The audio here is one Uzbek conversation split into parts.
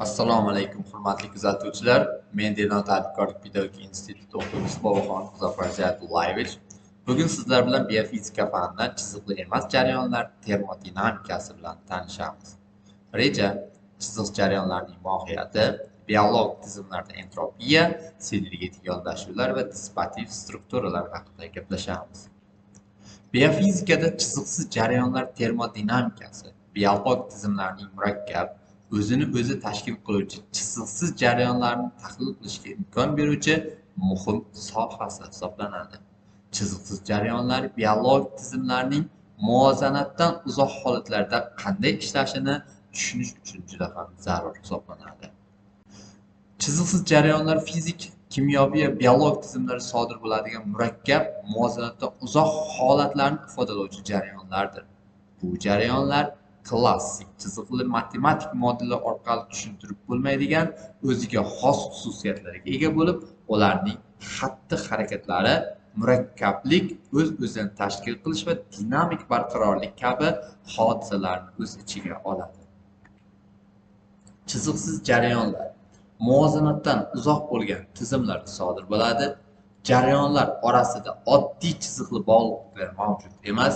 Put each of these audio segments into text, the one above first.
Assalomu alaykum, hurmatli kuzatuvchilar. Men Denov tadqiqotlik pedagogik instituti o'qituvchisi Boboxon Muzaffar Ziyatullayevich. Bugun sizlar bilan biofizika fanidan chiziqli emas jarayonlar termodinamikasi bilan tanishamiz. Reja chiziq jarayonlarning mohiyati, biologik tizimlarda entropiya, sel-energetik yondashuvlar va dispativ strukturalar haqida gaplashamiz. Biofizikada chiziqsiz jarayonlar termodinamikasi, biologik tizimlarning murakkab, o'zini o'zi tashkil qiluvchi chiziqsiz jarayonlarni tahlil qilishga imkon beruvchi muhim sohasi hisoblanadi. Chiziqsiz jarayonlar biologik tizimlarning muvozanatdan uzoq holatlarda qanday ishlashini tushunish uchun juda ham zarur hisoblanadi. Chiziqsiz jarayonlar fizik, kimyoviy va biologik tizimlarda sodir bo'ladigan murakkab, muvozanatdan uzoq holatlarni ifodalovchi jarayonlardir. Bu jarayonlar klassik chiziqli matematik modellar orqali tushuntirib bo'lmaydigan o'ziga xos xususiyatlarga ega bo'lib, ularning xatti-harakatlari murakkablik, o'z-o'zini tashkil qilish va dinamik barqarorlik kabi hodisalarni o'z ichiga oladi. Chiziqsiz jarayonlar muvozanatdan uzoq bo'lgan tizimlarda sodir bo'ladi. Jarayonlar orasida oddiy chiziqli bog'liqliklar mavjud emas.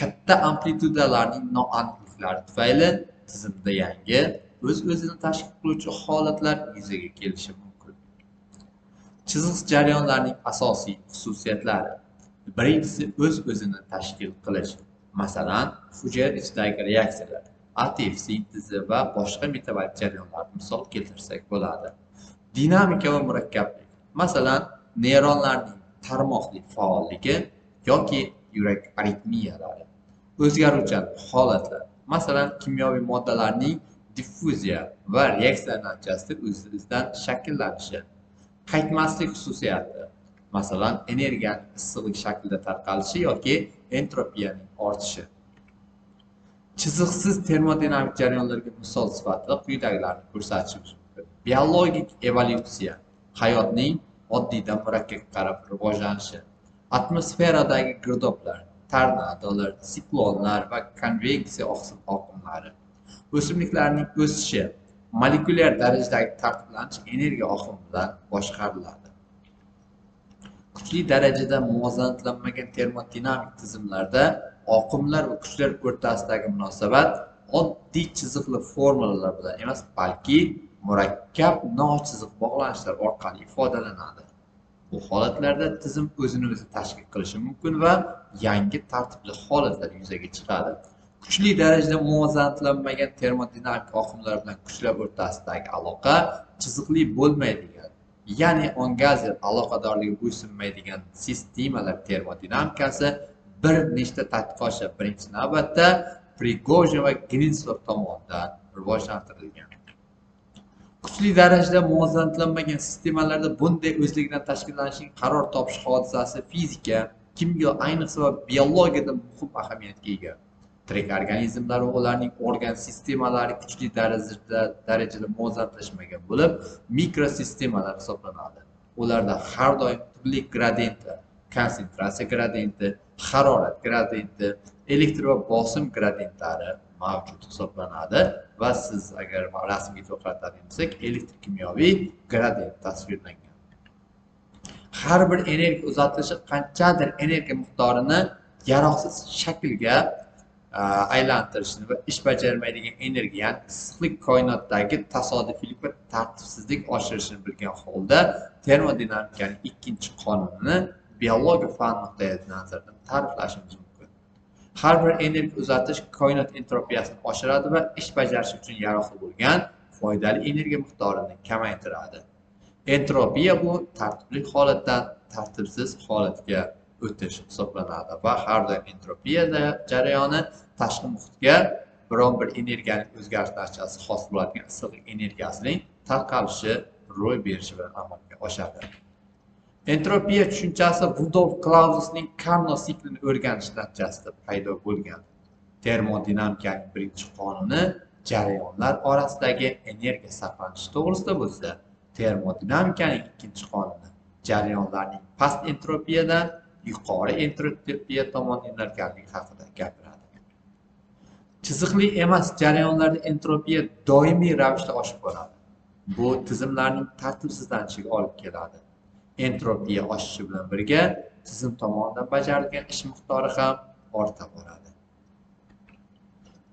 Katta amplitudalarning noaniqliklari tufayli tizimda yangi, o'z-o'zini tashkil qiluvchi holatlar yuzaga kelishi mumkin. Chiziqsiz jarayonlarning asosiy xususiyatlari. Birinchisi o'z-o'zini tashkil qilish. Masalan, hujayra ichidagi reaksiyalar, ATF sintezi va boshqa metabolik jarayonlarni misol keltirsak bo'ladi. Dinamika va murakkablik. Masalan, neyronlarning tarmoqli faolligi yoki yurak aritmiyalari. O'zgaruvchan holatlar. Masalan, kimyoviy moddalarning diffuziya va reaksiyalar natijasida o'z-o'zidan shakllanishi. Qaytmaslik xususiyati. Masalan, energiyaning issiqlik shaklida tarqalishi yoki entropiyaning ortishi. Chiziqsiz termodinamik jarayonlarga misol sifatida quyidagilarni ko'rsatishimiz mumkin. Biologik evolyutsiya, hayotning oddiydan murakkabga qarab rivojlanishi. Atmosferadagi girdoblar, tornadolar, siklonlar va konveksiya oqimlari. O'simliklarning o'sishi, molekulyar darajadagi tartiblanish energiya oqimi bilan boshqariladi. Kuchli darajada muvozanatlanmagan termodinamik tizimlarda oqimlar va kuchlar o'rtasidagi munosabat oddiy chiziqli formulalar bilan emas, balki murakkab nochiziq bog'lanishlar orqali ifodalanadi. Bu holatlarda tizim o'zini o'zi tashkil qilishi mumkin va yangi tartibli holatlar yuzaga chiqadi. Kuchli darajada muvozanatlanmagan termodinamik oqimlar bilan kuchlar o'rtasidagi aloqa chiziqli bo'lmaydigan, ya'ni ongazer aloqadorligi bo'ysunmaydigan sistemalar termodinamikasi bir nechta tadqiqotchilar birinchi navbatda Prigojin va Grinslov tomonidan rivojlantirilgan. Kuchli darajada muvozanatlanmagan sistemalarda bunday o'zligidan tashkillanishining qaror topish hodisasi fizika, kimyo, ayniqsa va biologiyada muhim ahamiyatga ega. Tirik organizmlar va ularning organ sistemalari kuchli darajada muvozanatlashmagan bo'lib, mikrosistemalar hisoblanadi. Ularda har doim turli gradiyentlar, konsentratsiya gradiyenti, harorat gradiyenti, elektr va bosim gradiyentlari mavjud hisoblanadi va siz agar rasmga to'xtatadigan bo'lsak, elektr kimyoviy gradiyent tasvirlangan. Har bir energiya uzatilishi qanchadir energiya miqdorini yaroqsiz shaklga aylantirishni va ish bajarmaydigan energiya, ya'ni issiqlik koinotdagi tasodifiylik va tartibsizlik oshirishini bilgan holda termodinamikaning ikkinchi qonunini biologiya fan nuqtai nazaridan ta'riflashimiz mumkin. Har bir energiya uzatish koinot entropiyasini oshiradi va ish bajarish uchun yaroqli bo'lgan foydali energiya miqdorini kamaytiradi. Entropiya bu tartibli holatdan tartibsiz holatga o'tish hisoblanadi va har doim entropiya jarayoni tashqi muhitga biron bir energiyaning o'zgarish natijasi xos bo'ladigan issiqlik energiyasining tarqalishi ro'y berishi bilan amalga oshadi. Entropiya tushunchasi Rudolf Clausiusning Carnot siklini o'rganish natijasida paydo bo'lgan. Termodinamikaning birinchi qonuni jarayonlar orasidagi energiya saqlanishi to'g'risida bo'lsa, termodinamikaning ikkinchi qonuni jarayonlarning past entropiyadan yuqori entropiya tomon yo'nalganligi haqida gapiradi. Chiziqli emas jarayonlarda entropiya doimiy ravishda oshib boradi. Bu tizimlarning tartibsizlanishiga olib keladi. Entropiya oshishi bilan birga tizim tomonidan bajarilgan ish miqdori ham orta boradi.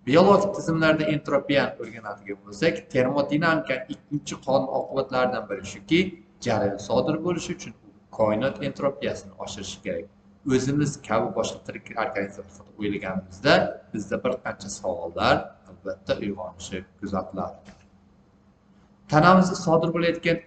Biologik tizimlarda entropiyani o'rganadigan bo'lsak, termodinamikaning ikkinchi qonun oqibatlaridan biri shuki, jarayon sodir bo'lishi uchun koinot entropiyasini oshirish kerak. O'zimiz kabi boshqa tirik organizm haqida o'ylaganimizda bizda bir qancha savollar albatta uyg'onishi kuzatiladi. Tanamizda sodir bo'layotgan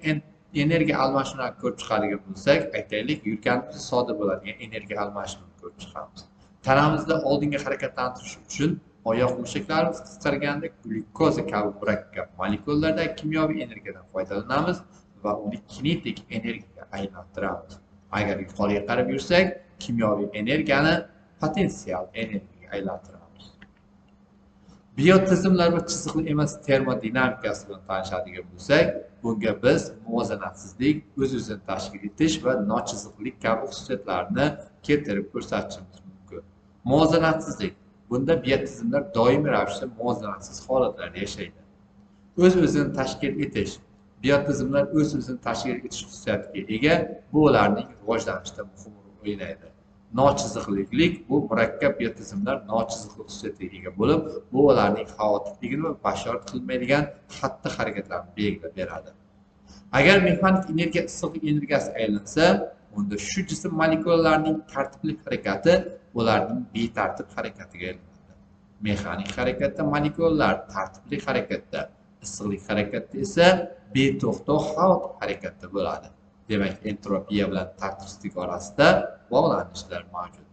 energiya almashinuvini ko'rib chiqadigan bo'lsak, aytaylik, yurganimizda sodir bo'ladigan energiya almashinuvini ko'rib chiqamiz. Tanamizda oldinga harakatlantirish uchun oyoq mushaklarimiz qisqarganda glyukoza kabi murakkab molekulalardagi kimyoviy energiyadan foydalanamiz va uni kinetik energiyaga aylantiramiz. Agar yuqoriga qarab yursak, kimyoviy energiyani potensial energiyaga aylantiramiz. Biotizimlar va chiziqli emas termodinamikasi bilan tanishadigan bo'lsak, bunga biz muvozanatsizlik, o'z-o'zini tashkil etish va nochiziqlik kabi xususiyatlarni keltirib ko'rsatishimiz mumkin. Muvozanatsizlik. Bunda biotizimlar doimiy ravishda muvozanatsiz holatlarda yashaydi. O'z-o'zini tashkil etish. Biotizimlar o'z-o'zini tashkil etish xususiyatiga ega, bu ularning rivojlanishida muhim rol o'ynaydi. Nochiziqlik bu murakkab biotizimlar nochiziqli xususiyatiga ega bo'lib, bu ularning xavotirligini va bashorat qilmaydigan xatti-harakatlarni belgilab beradi. Agar mexanik energiya issiqlik energiyasi aylansa, unda shu jism molekulalarining tartibli harakati ularning betartib harakatiga aylanadi. Mexanik harakatda molekulalar tartibli harakatda, issiqlik harakatda esa beto'xtov xavotir harakatda bo'ladi. Demak, entropiya bilan tartibsizlik orasida bog'lanishlar mavjud.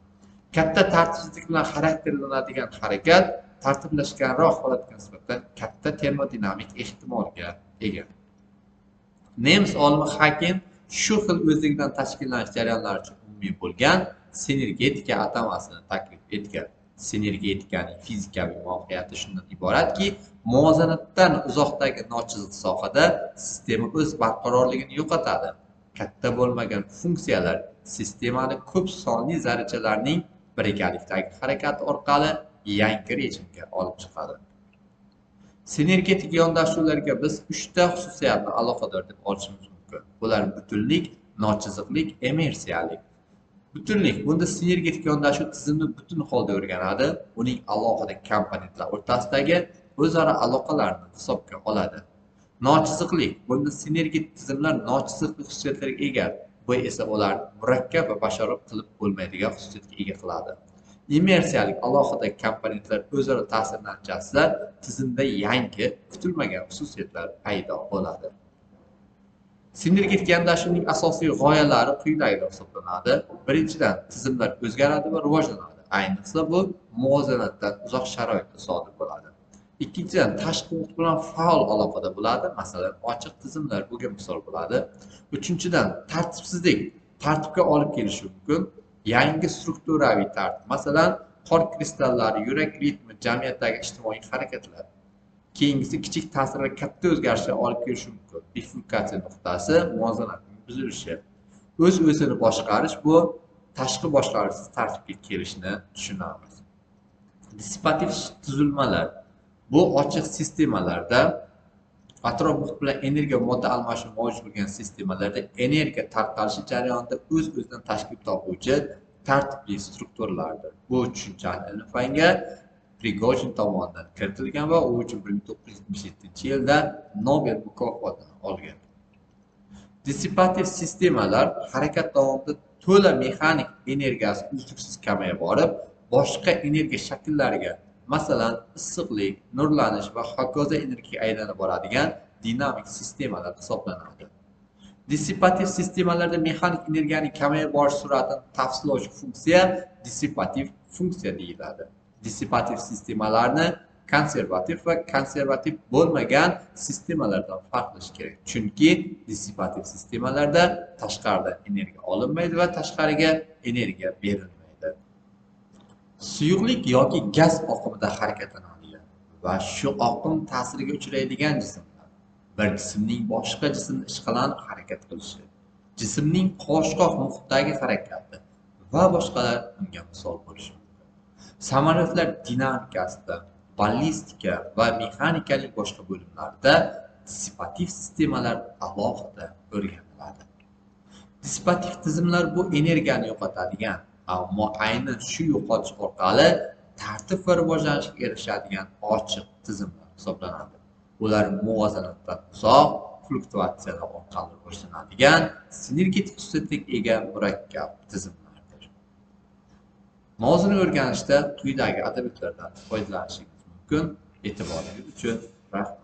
Katta tartibsizlik bilan xarakterlanadigan harakat tartiblashganroq holatga nisbatan katta termodinamik ehtimolga ega. Nemis olimi Haken shu xil o'zligidan tashkillanish jarayonlari uchun umumiy bo'lgan sinergetika atamasini taklif etgan. Sinergetikaning fizikaviy mohiyati shundan iboratki, muvozanatdan uzoqdagi nochiziq sohada sistema o'z barqarorligini yo'qotadi. Katta bo'lmagan funksiyalar sistemani ko'p sonli zarrachalarning birgalikdagi harakati orqali yangi rejimga olib chiqadi. Sinergetik yondashuvlarga biz 3 ta xususiyatni aloqador deb olishimiz mumkin. Bular butunlik, nochiziqlik, immersiyalik. Butunlik. Bunda sinergetik yondashuv tizimni butun holda o'rganadi, uning alohida komponentlar o'rtasidagi o'zaro aloqalarni hisobga oladi. Nochiziqlik. Bunda sinergetik tizimlar nochiziqlik xususiyatlarga ega. Bu esa ularni murakkab va bashorat qilib bo'lmaydigan xususiyatga ega qiladi. Immersiyalik alohida komponentlar o'zaro ta'sir natijasida tizimda yangi, kutilmagan xususiyatlar paydo bo'ladi. Sinergetik yondashuvning asosiy g'oyalari quyidagidek hisoblanadi. Birinchidan, tizimlar o'zgaradi va rivojlanadi. Ayniqsa bu muvozanatdan uzoq sharoitda sodir bo'ladi. Ikkinchidan, tashqi muhit bilan faol aloqada bo'ladi. Masalan, ochiq tizimlar bunga misol bo'ladi. Uchinchidan, tartibsizlik tartibga olib kelishi mumkin. Yangi strukturaviy tartib, masalan, qor kristallari, yurak ritmi, jamiyatdagi ijtimoiy harakatlar. Keyingisi kichik ta'sir va katta o'zgarishlar olib kelishi mumkin. Bifurkatsiya nuqtasi muvozanatning buzilishi. O'z-o'zini boshqarish bu tashqi boshqarishsiz tartibga kelishni tushunamiz. Dissipativ tuzilmalar bu ochiq sistemalarda atrof muhit bilan energiya modda almashinuvi mavjud bo'lgan sistemalarda energiya tarqalishi jarayonida o'z-o'zidan tashkil topuvchi tartibli strukturalardir. Bu tushunchani ilmiy fanga Prigojin tomonidan kiritilgan va u uchun 1977-yilda Nobel mukofotini olgan. Dissipativ sistemalar harakat davomida to'la mexanik energiyasi uzluksiz kamayib borib, boshqa energiya shakllariga, masalan, issiqlik, nurlanish va hokazo energiyaga aylanib boradigan dinamik sistemalar hisoblanadi. Dissipativ sistemalarda mexanik energiyaning kamayib borish sur'atini tafsillovchi funksiya dissipativ funksiya deyiladi. Dissipativ sistemalarni konservativ va konservativ bo'lmagan sistemalardan farqlash kerak. Chunki dissipativ sistemalarda tashqaridan energiya olinmaydi va tashqariga energiya berilmaydi. Suyuqlik yoki gaz oqimida harakatlanadigan va shu oqim ta'siriga uchraydigan jismlar. Bir jismning boshqa jismni ishqalanib harakat qilishi, jismning qo'shqoq muhitdagi harakati va boshqalar unga misol bo'lishi mumkin. Samolyotlar dinamikasida ballistika va mexanikalik boshqa bo'limlarda dissipativ sistemalar alohida o'rganiladi. Dissipativ tizimlar bu energiyani yo'qotadigan, ammo aynan shu yo'qotish orqali tartib va rivojlanishga erishadigan ochiq tizimlar hisoblanadi. Ular muvozanatdan uzoq fluktuatsiyalar orqali rivojlanadigan sinergetik xususiyatga ega murakkab tizimlardir. Mavzuni o'rganishda quyidagi adabiyotlardan foydalanishingiz mumkin. E'tiboringiz uchun rahmat.